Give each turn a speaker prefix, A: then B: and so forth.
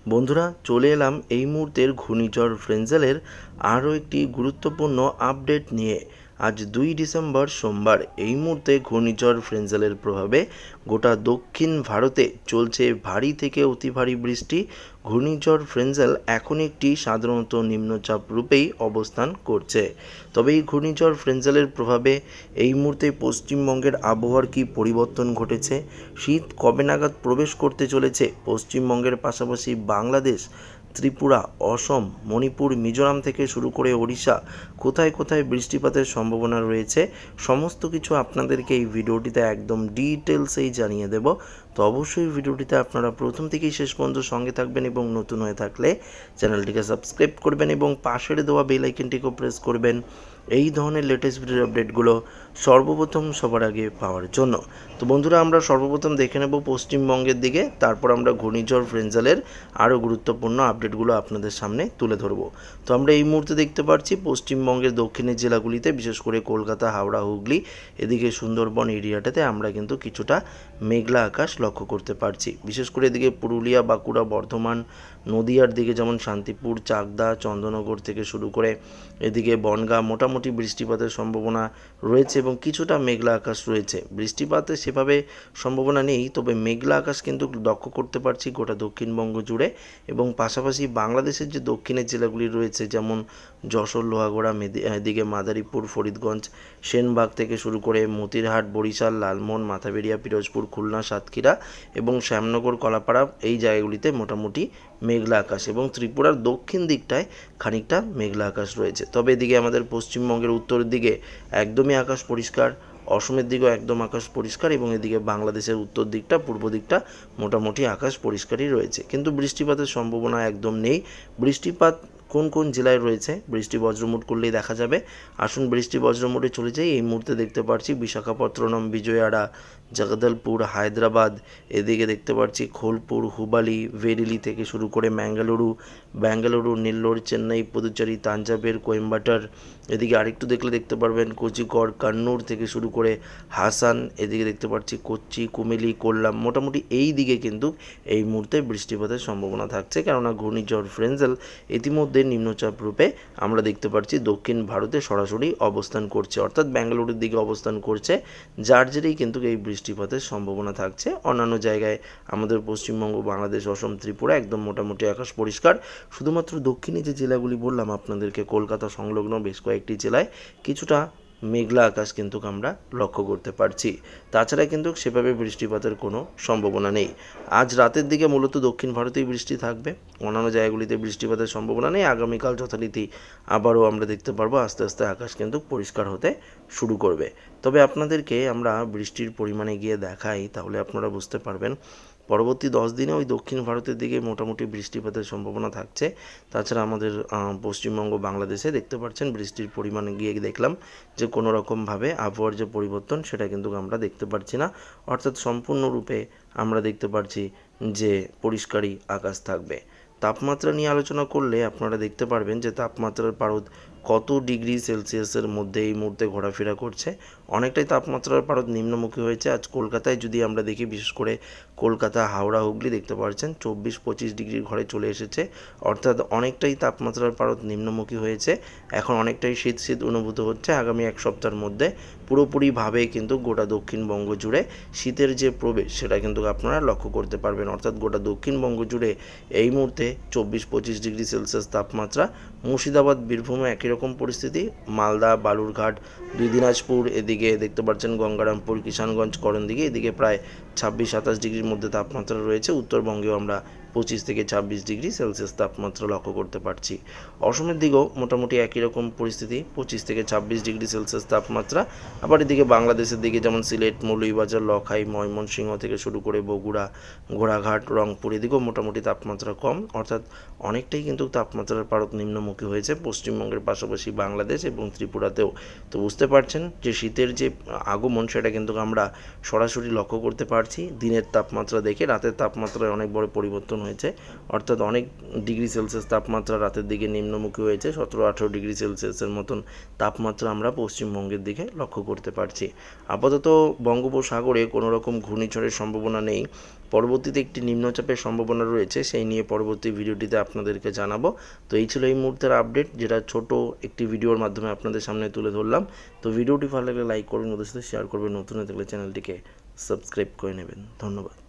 A: বন্ধুরা চলে এলাম এই মুহূর্তের ঘূর্ণিঝড় ফ্রেঞ্জেলের আরও একটি গুরুত্বপূর্ণ আপডেট নিয়ে। আজ 2 ডিসেম্বর সোমবার এই মুহূর্তে ঘূর্ণিঝড় ফ্রেঞ্জেলের প্রভাবে গোটা দক্ষিণ ভারতে চলছে ভারী থেকে অতি ভারী বৃষ্টি। ঘূর্ণিঝড় ফ্রেঞ্জেল এখন একটি সাধারণত নিম্নচাপ রূপেই অবস্থান করছে। তবে এই ঘূর্ণিঝড় ফ্রেঞ্জেলের প্রভাবে এই মুহূর্তে পশ্চিমবঙ্গের আবহাওয়ার কী পরিবর্তন ঘটেছে, শীত কবে নাগাদ প্রবেশ করতে চলেছে পশ্চিমবঙ্গের পাশাপাশি বাংলাদেশ, ত্রিপুরা, অসম, মণিপুর, মিজোরাম থেকে শুরু করে ওড়িশা কোথায় কোথায় বৃষ্টিপাতের সম্ভাবনা রয়েছে, সমস্ত কিছু আপনাদেরকে এই ভিডিওটিতে একদম ডিটেলসেই জানিয়ে দেব। তো অবশ্যই ভিডিওটিতে আপনারা প্রথম থেকেই শেষ পর্যন্ত সঙ্গে থাকবেন এবং নতুন হয়ে থাকলে চ্যানেলটিকে সাবস্ক্রাইব করবেন এবং পাশের দেওয়া বেল আইকনটিকেও প্রেস করবেন এই ধরনের লেটেস্ট ভিডিওর আপডেটগুলো সর্বপ্রথম সবার আগে পাওয়ার জন্য। তো বন্ধুরা আমরা সর্বপ্রথম দেখে নেব পশ্চিমবঙ্গের দিকে, তারপর আমরা ঘূর্ণিঝড় ফ্রেঞ্জেলের আরও গুরুত্বপূর্ণ আপডেটগুলো আপনাদের সামনে তুলে ধরব। তো আমরা এই মুহূর্তে দেখতে পাচ্ছি পশ্চিমবঙ্গের দক্ষিণের জেলাগুলিতে, বিশেষ করে কলকাতা, হাওড়া, হুগলি, এদিকে সুন্দরবন এরিয়াটাতে আমরা কিন্তু কিছুটা মেঘলা আকাশ লক্ষ্য করতে পারছি। বিশেষ করে এদিকে পুরুলিয়া, বাঁকুড়া, বর্ধমান, নদিয়ার দিকে যেমন শান্তিপুর, চাকদা, চন্দননগর থেকে শুরু করে এদিকে বনগাঁ মোটামুটি বৃষ্টিপাতের সম্ভাবনা রয়েছে এবং কিছুটা মেঘলা আকাশ রয়েছে। বৃষ্টিপাতের সেভাবে সম্ভাবনা নেই, তবে মেঘলা আকাশ কিন্তু লক্ষ্য করতে পারছি গোটা দক্ষিণবঙ্গ জুড়ে এবং পাশাপাশি বাংলাদেশের যে দক্ষিণের জেলাগুলি রয়েছে যেমন যশোর, লোহাগড়া, এদিকে মাদারীপুর, ফরিদগঞ্জ, সেনবাগ থেকে শুরু করে মতিরহাট, বরিশাল, লালমোহন, মাথাবেড়িয়া, পিরোজপুর, খুলনা, সাতক্ষীরা এবং শ্যামনগর, কলাপাড়া এই জায়গাগুলিতে মোটামুটি মেঘলা আকাশ এবং ত্রিপুরার দক্ষিণ দিকটায় খানিকটা মেঘলা আকাশ রয়েছে। তবে এদিকে আমাদের পশ্চিমবঙ্গের উত্তরের দিকে একদমই আকাশ পরিষ্কার, অসমের দিকেও একদম আকাশ পরিষ্কার এবং এদিকে বাংলাদেশের উত্তর দিকটা, পূর্ব দিকটা মোটামুটি আকাশ পরিষ্কারই রয়েছে, কিন্তু বৃষ্টিপাতের সম্ভাবনা একদম নেই। বৃষ্টিপাত কোন কোন জেলায় রয়েছে বৃষ্টি বজ্রমুট করলেই দেখা যাবে। আসুন বৃষ্টি বজ্রমুটে চলে যাই। এই মুহূর্তে দেখতে পাচ্ছি বিশাখাপত্তনম, বিজয়ওয়াড়া, জগদলপুর, হায়দ্রাবাদ, এদিকে দেখতে পাচ্ছি খোলপুর, হুবালি, ভেরিলি থেকে শুরু করে ব্যাঙ্গালুরু, নেল্লোর, চেন্নাই, পুদুচেরি, তাঞ্জাবের, কোয়েম্বাটার, এদিকে আরেকটু দেখলে দেখতে পারবেন কোচিকড়, কান্নুর থেকে শুরু করে হাসান, এদিকে দেখতে পাচ্ছি কোচ্চি, কুমিলি, কোল্লাম, মোটামুটি এই দিকে কিন্তু এই মুহূর্তে বৃষ্টিপাতের সম্ভাবনা থাকছে, কেননা ঘূর্ণিঝড় ফ্রেঞ্জেল ইতিমধ্যে নিম্নচাপ রূপে আমরা দেখতে পাচ্ছি দক্ষিণ ভারতে সরাসরি অবস্থান করছে, অর্থাৎ ব্যাঙ্গালুরুর দিকে অবস্থান করছে, যার জেরেই কিন্তু এই বৃষ্টিপাতের সম্ভাবনা থাকছে। অন্যান্য জায়গায় আমাদের পশ্চিমবঙ্গ, বাংলাদেশ, অসম, ত্রিপুরা একদম মোটামুটি আকাশ পরিষ্কার। শুধুমাত্র দক্ষিণে যে জেলাগুলি বললাম আপনাদেরকে, কলকাতা সংলগ্ন বেশ কয়েকটি জেলায় কিছুটা মেঘলা আকাশ কিন্তু আমরা লক্ষ্য করতে পারছি। তাছাড়া কিন্তু সেভাবে বৃষ্টিপাতের কোনো সম্ভাবনা নেই। আজ রাতের দিকে মূলত দক্ষিণ ভারতেই বৃষ্টি থাকবে, অন্যান্য জায়গাগুলিতে বৃষ্টিপাতের সম্ভাবনা নেই। আগামীকাল যথারীতি আবারও আমরা দেখতে পারবো আস্তে আস্তে আকাশ কিন্তু পরিষ্কার হতে শুরু করবে। তবে আপনাদেরকে আমরা বৃষ্টির পরিমাণে গিয়ে দেখাই, তাহলে আপনারা বুঝতে পারবেন। পরবর্তী 10 দিনে ওই দক্ষিণ ভারতের দিকে মোটামুটি বৃষ্টিপাতের সম্ভাবনা থাকছে। তাছাড়া আমাদের পশ্চিমবঙ্গ, বাংলাদেশে দেখতে পাচ্ছেন বৃষ্টির পরিমাণে গিয়ে দেখলাম যে কোনো রকমভাবে আবহাওয়ার যে পরিবর্তন সেটা কিন্তু আমরা দেখতে পাচ্ছি না, অর্থাৎ সম্পূর্ণরূপে আমরা দেখতে পাচ্ছি যে পরিষ্কারই আকাশ থাকবে। তাপমাত্রা নিয়ে আলোচনা করলে আপনারা দেখতে পারবেন যে তাপমাত্রার পারদ কত ডিগ্রি সেলসিয়াসের মধ্যে এই মুহূর্তে ঘোরাফেরা করছে। অনেকটাই তাপমাত্রার পারদ নিম্নমুখী হয়েছে। আজ কলকাতায় যদি আমরা দেখি, বিশেষ করে কলকাতা, হাওড়া, হুগলি দেখতে পাচ্ছেন 24-25 ডিগ্রির ঘরে চলে এসেছে, অর্থাৎ অনেকটাই তাপমাত্রার পারদ নিম্নমুখী হয়েছে। এখন অনেকটাই শীত শীত অনুভূত হচ্ছে। আগামী এক সপ্তাহের মধ্যে পুরোপুরিভাবে কিন্তু গোটা দক্ষিণবঙ্গ জুড়ে শীতের যে প্রবেশ সেটা কিন্তু আপনারা লক্ষ্য করতে পারবেন, অর্থাৎ গোটা দক্ষিণবঙ্গ জুড়ে এই মুহূর্তে 24-25 ডিগ্রি সেলসিয়াস তাপমাত্রা। মুর্শিদাবাদ, বীরভূমে একই রকম পরিস্থিতি, মালদা, বালুরঘাট, দিনাজপুর, এদিকে দেখতে পাচ্ছেন গঙ্গারামপুর, কিষানগঞ্জ, করণদিঘি, এদিকে প্রায় 26-27 ডিগ্রির মধ্যে তাপমাত্রা রয়েছে। উত্তরবঙ্গেও আমরা 25 থেকে 26 ডিগ্রি সেলসিয়াস তাপমাত্রা লক্ষ্য করতে পারছি। অসমের দিকেও মোটামুটি একই রকম পরিস্থিতি, 25 থেকে 26 ডিগ্রি সেলসিয়াস তাপমাত্রা। আবার এদিকে বাংলাদেশের দিকে যেমন সিলেট, মৌলভীবাজার, লখাই, ময়মনসিংহ থেকে শুরু করে বগুড়া, ঘোড়াঘাট, রংপুর, এদিকেও মোটামুটি তাপমাত্রা কম, অর্থাৎ অনেকটাই কিন্তু তাপমাত্রার পারদ নিম্নমুখী হয়েছে পশ্চিমবঙ্গের পাশাপাশি বাংলাদেশ এবং ত্রিপুরাতেও। তো বুঝতে পারছেন যে শীতের যে আগমন সেটা কিন্তু আমরা সরাসরি লক্ষ্য করতে পারছি। দিনের তাপমাত্রা দেখে রাতের তাপমাত্রায় অনেক বড় পরিবর্তন হয়েছে, অর্থাৎ অনেক ডিগ্রি সেলসিয়াস তাপমাত্রা রাতের দিকে নিম্নমুখী হয়েছে। 17-18 ডিগ্রি সেলসিয়াসের মতন তাপমাত্রা আমরা পশ্চিমবঙ্গের দিকে লক্ষ্য করতে পারছি। আপাতত বঙ্গোপসাগরে কোনো রকম ঘূর্ণিঝড়ের সম্ভাবনা নেই, পরবর্তীতে একটি নিম্নচাপের সম্ভাবনা রয়েছে, সেই নিয়ে পরবর্তী ভিডিওটিতে আপনাদেরকে জানাবো। তো এই ছিল এই মুহূর্তের আপডেট, যেটা ছোট একটি ভিডিওর মাধ্যমে আপনাদের সামনে তুলে ধরলাম। তো ভিডিওটি ভালো লাগলে লাইক করবেন, ওদের সাথে শেয়ার করবেন, নতুন হয়ে থাকলে চ্যানেলটিকে সাবস্ক্রাইব করে নেবেন। ধন্যবাদ।